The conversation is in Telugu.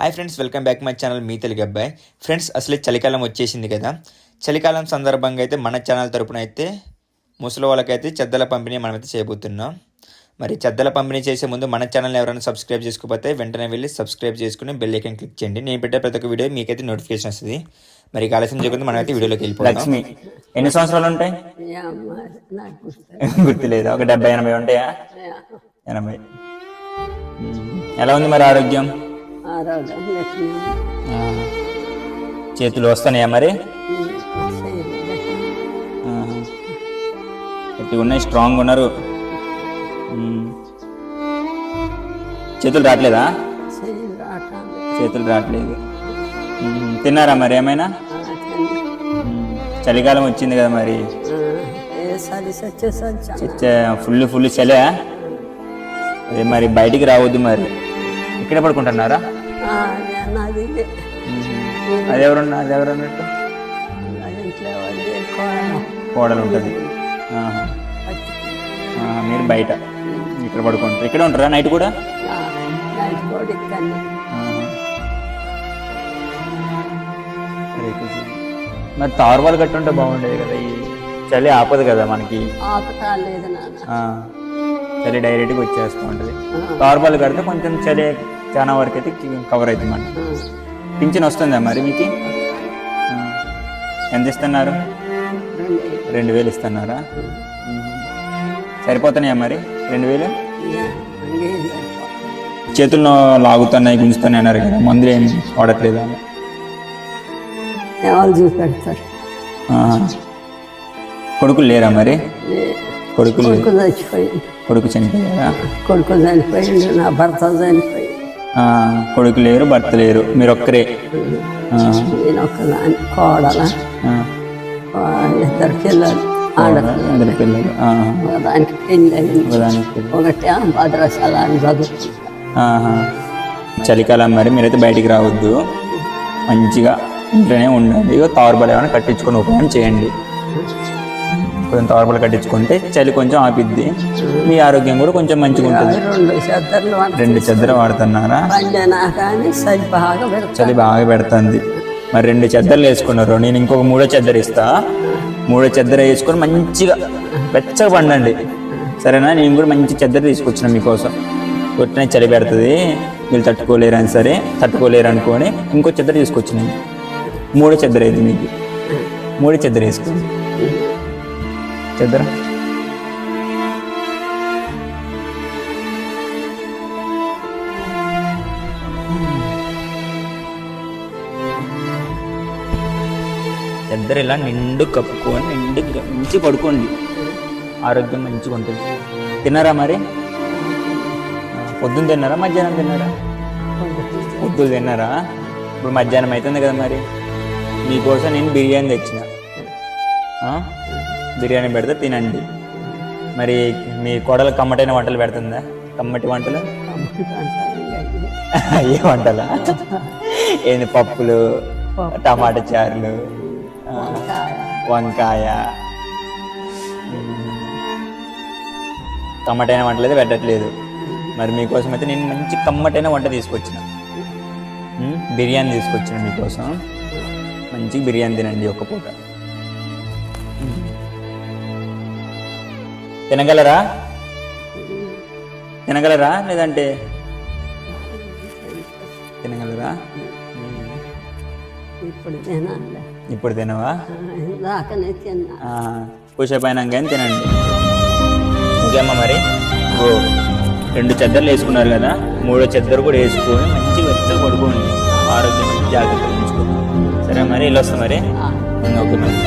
Hi friends, welcome back my channel మీ తెలుగు అబ్బాయి. ఫ్రెండ్స్, అసలే చలికాలం వచ్చేసింది కదా. చలికాలం సందర్భంగా అయితే మన ఛానల్ తరపున అయితే ముసలి వాళ్ళకైతే చెద్దల పంపిణీ మనమైతే చేయబోతున్నాం. మరి చెద్దల పంపిణీ చేసే ముందు మన ఛానల్ ఎవరైనా సబ్స్క్రైబ్ చేసుకోకపోతే వెంటనే వెళ్ళి సబ్స్క్రైబ్ చేసుకుని బెల్ ఐకాన్ క్లిక్ చేయండి. నేను పెట్టే ప్రతి ఒక్క వీడియో మీకైతే నోటిఫికేషన్ వస్తుంది. మరి ఆలస్యం చేయకుండా మనమైతే వీడియోలోకి వెళ్ళిపోతాం. లక్ష్మి ఎన్ని సంవత్సరాలు ఉంటాయి? గుర్తులేదు. ఒక 70-80 ఉంటాయా? 80. ఎలా ఉంది మరి ఆరోగ్యం? చేతులు వస్తున్నాయా మరి? గట్టిగా ఉన్నాయి, స్ట్రాంగ్ ఉన్నారు. చేతులు రావట్లేదా? చేతులు రావట్లేదు. తిన్నారా మరి ఏమైనా? చలికాలం వచ్చింది కదా మరి, ఫుల్ చలే. అదే మరి బయటికి రావద్దు. మరి ఇక్కడే పడుకుంటున్నారా? అదెవరన్నట్టు కోడలు ఉంటుంది. మీరు బయట ఇక్కడ పడుకుంటారు. ఇక్కడే ఉంటారా నైట్ కూడా? మరి తార్వాలు కట్టుంటే బాగుండేది కదా. ఈ చలి ఆపదు కదా మనకి. చలి డైరెక్ట్గా వచ్చేస్తూ ఉంటుంది. తార్వాలు కడితే కొంచెం చలి చాలా వరకు అయితే కవర్ అవుతుంది. మన పింఛన్ వస్తుందా మరి మీకు? ఎంత ఇస్తున్నారు? 2000 ఇస్తున్నారా? సరిపోతున్నాయా మరి 2000? చేతుల్లో లాగుతున్నాయి, గుంజుతున్నాయి అన్నారు కదా. మందులు ఏమి వాడట్లేదా? కొడుకులు లేరా మరి? కొడుకు చనిపోయారా? నా భర్త చనిపోయి. కొడుకు లేరు, భర్త లేరు, మీరు ఒక్కరే. కోడల, ఇద్దరు పిల్లలు, ఇద్దరు పిల్లలు. దానికి పెళ్ళి, ఒకటి భద్రాచలాన్ని చదువుకుంటా. చలికాలం మరి మీరైతే బయటికి రావద్దు, మంచిగా ఇంట్లోనే ఉండండి. తారుబలు ఏమైనా కట్టించుకొని ఉపయోగం చేయండి. కొంచెం తారుబలు కట్టించుకుంటే చలి కొంచెం ఆపిద్ది, మీ ఆరోగ్యం కూడా కొంచెం మంచిగా ఉంటుంది. 2 చెద్దరు వాడుతున్నారా? చలి బాగా పెడుతుంది. మరి 2 చెద్దర్లు వేసుకున్నారు. నేను ఇంకొక 3వ చెద్దరు ఇస్తా. 3వ చెద్దరు వేసుకొని మంచిగా వెచ్చగా పండండి, సరేనా? నేను కూడా మంచి చెద్దరు తీసుకొచ్చిన మీకోసం. కొట్టిన చలి పెడుతుంది, మీరు తట్టుకోలేరని సరే, తట్టుకోలేరు అనుకొని ఇంకో చెద్దరు తీసుకొచ్చినాయి. 3వ చెద్దరు అయితే మీకు 3వ చెద్దరు వేసుకోండి. చెద్దర చెద్దరు ఇలా నిండు కప్పుకొని నిండు మంచి పడుకోండి, ఆరోగ్యం మంచిగా ఉంటుంది. తిన్నారా మరి? పొద్దున్న తిన్నారా, మధ్యాహ్నం తిన్నారా? పొద్దులు తిన్నారా? ఇప్పుడు మధ్యాహ్నం అవుతుంది కదా. మరి మీకోసం నేను బిర్యానీ తెచ్చిన. బిర్యానీ పెడితే తినండి. మరి మీ కోడలు కమ్మటైన వంటలు పెడుతుందా? కమ్మటి వంటలు? ఏ వంటలా? ఏంది? పప్పులు, టమాటా చారులు, వంకాయ, కమ్మటైన వంటలు అయితే పెట్టట్లేదు. మరి మీకోసం అయితే నేను మంచి కమ్మటైన వంట తీసుకొచ్చిన, బిర్యానీ తీసుకొచ్చిన మీకోసం. మంచి బిర్యానీ తినండి ఒక్క పూట. తినగలరా? లేదంటే తినగలరా? ఇప్పుడు తినవా? కూసేపోయినాక కానీ తినండి. ఇంకేమ్మా మరి? 2 చెద్దర్లు వేసుకున్నారు కదా, 3వ చెద్దరు కూడా వేసుకొని మంచిగా వెచ్చగా పడుకోండి, ఆరోగ్యం జాగ్రత్తగా ఉంచుకోండి. సరే మరి, వెళ్ళొస్తా మరి. ఓకే మరి.